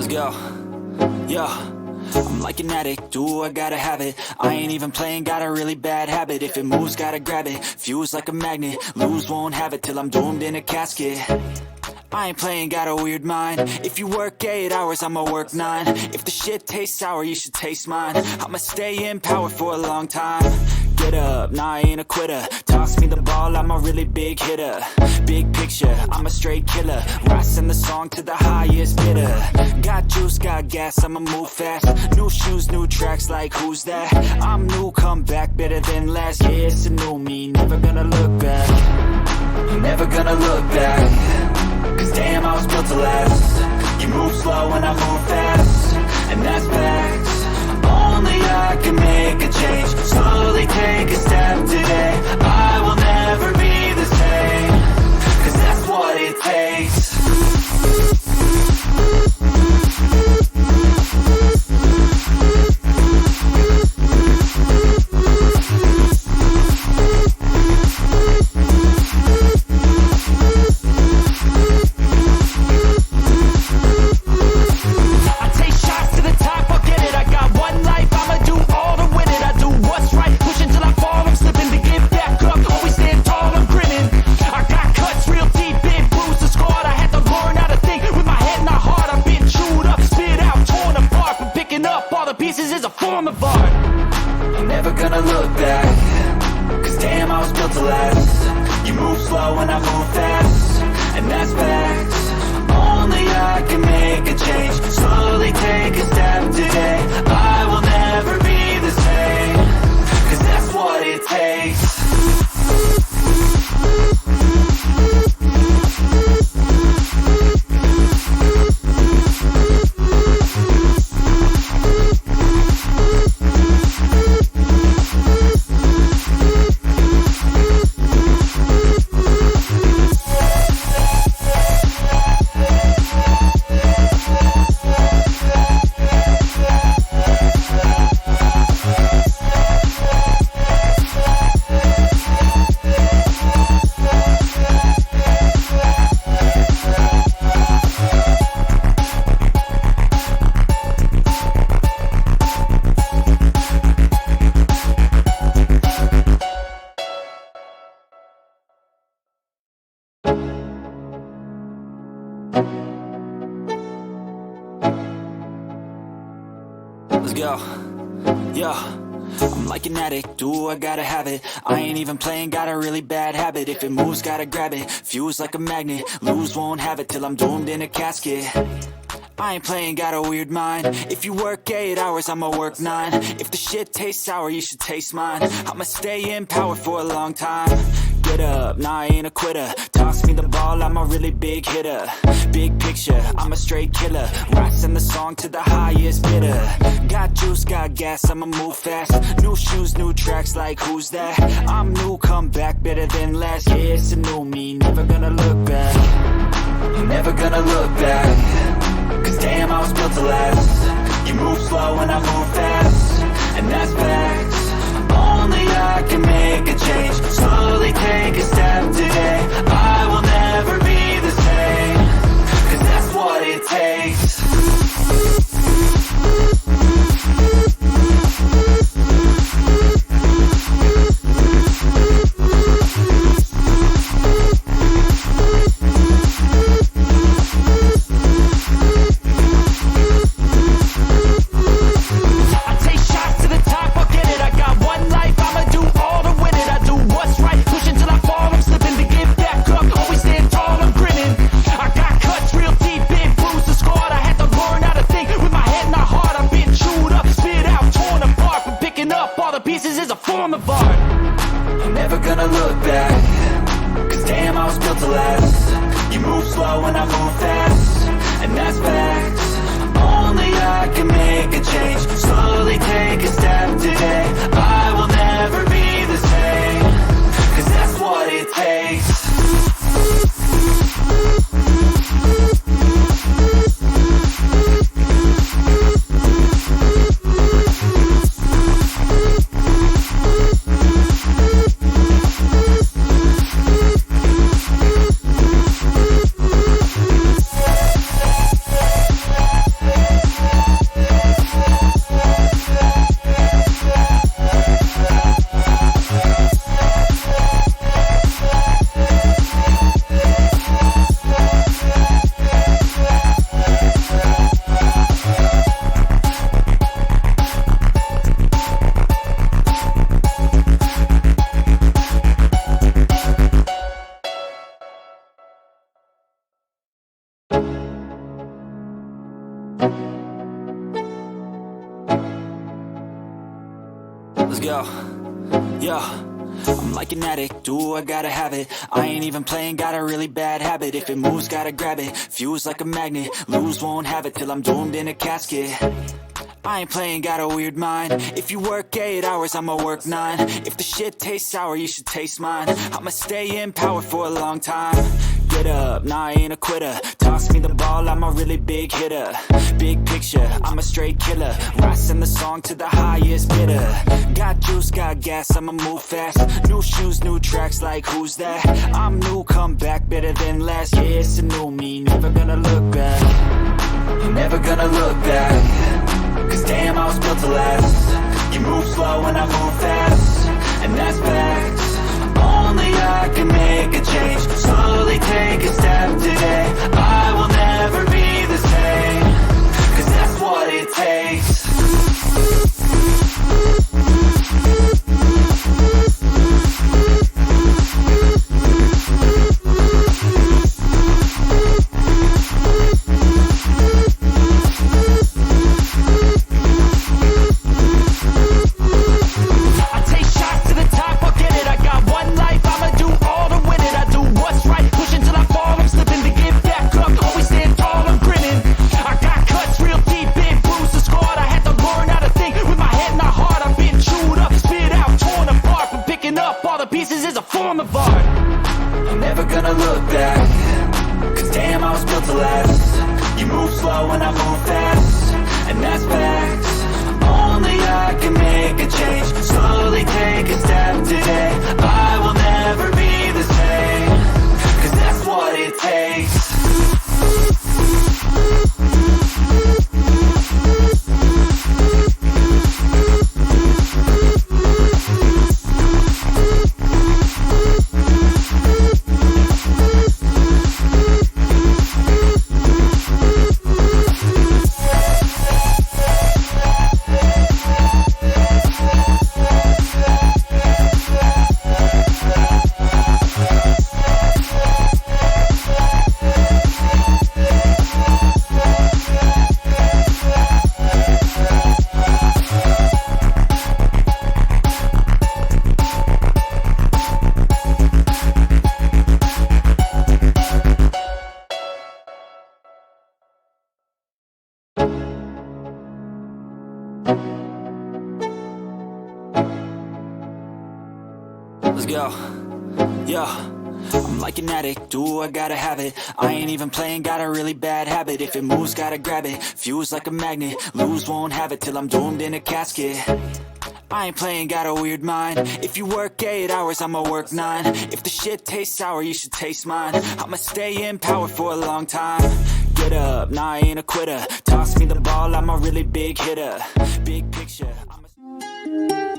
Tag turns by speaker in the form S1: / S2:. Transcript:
S1: Let's go. Yo, I'm like an addict, do I gotta have it. I ain't even playing, got a really bad habit. If it moves, gotta grab it, fuse like a magnet. Lose, won't have it till I'm doomed in a casket. I ain't playing, got a weird mind. If you work 8 hours, I'ma work 9. If the shit tastes sour, you should taste mine. I'ma stay in power for a long time. Get up, nah, I ain't a quitter. Toss me the ball, I'm a really big hitter. Big picture, I'm a straight killer. Rising the song to the highest bidder. Got juice, got gas, I'ma move fast. New shoes, new tracks, like who's that? I'm new, come back, better than last. Yeah, it's a new me, never gonna look back. Never gonna look back. Cause damn, I was built to last. You move slow and I move fast, and that's facts. Only I can make a change. Slowly take a step today. I will never be the same. Cause that's what it takes. Let's go. Yo, I'm like an addict, do I gotta have it. I ain't even playing, got a really bad habit. If it moves, gotta grab it, fuse like a magnet. Lose, won't have it till I'm doomed in a casket. I ain't playing, got a weird mind. If you work 8 hours, I'ma work 9. If the shit tastes sour, you should taste mine. I'ma stay in power for a long time. Get up, nah, I ain't a quitter. Toss me the ball, I'm a really big hitter. Big picture, I'm a straight killer. Rising the song to the highest bidder. Got juice, got gas, I'ma move fast. New shoes, new tracks, like who's that? I'm new, come back, better than last. Yeah, it's a new me, never gonna look back. Never gonna look back. Cause damn, I was built to last. You move slow and I move fast, and that's facts. Only I can make a change. Slowly take a step today. I will never be the same. Cause that's what it takes. Never gonna look back. Cause damn, I was built to last. You move slow and I move fast, and that's facts. Only I can make a change. Slowly take a step today. I will never be the same. Cause that's what it takes. go. Yo, I'm like an addict, do I gotta have it. I ain't even playing, got a really bad habit. If it moves, gotta grab it, fuse like a magnet. Lose, won't have it till I'm doomed in a casket. I ain't playing, got a weird mind. If you work 8 hours, I'ma work 9. If the shit tastes sour, you should taste mine. I'ma stay in power for a long time. Get up, nah, I ain't a quitter. Toss me the ball, I'm a really big hitter. Big picture, I'm a straight killer. Rising the song to the highest bidder. Got juice, got gas, I'ma move fast. New shoes, new tracks, like who's that? I'm new, come back, better than last. Yeah, it's a new me, never gonna look back. Never gonna look back. Cause damn, I was built to last. You move slow and I move fast, and that's facts. Only I can make a change. Slowly take a step today. I will never be the same. Cause that's what it takes. Pieces is a form of art. I'm never gonna look back. Cause damn, I was built to last. You move slow and I move fast, and that's facts. Only I can make a change. Slowly take a step today. I will never be the same. Cause that's what it takes. Let's go. Yo, I'm like an addict, do I gotta have it. I ain't even playing, got a really bad habit. If it moves, gotta grab it, fuse like a magnet. Lose, won't have it till I'm doomed in a casket. I ain't playing, got a weird mind. If you work 8 hours, I'ma work 9. If the shit tastes sour, you should taste mine. I'ma stay in power for a long time. Get up, nah, I ain't a quitter. Toss me the ball, I'm a really big hitter. Big picture, I'm a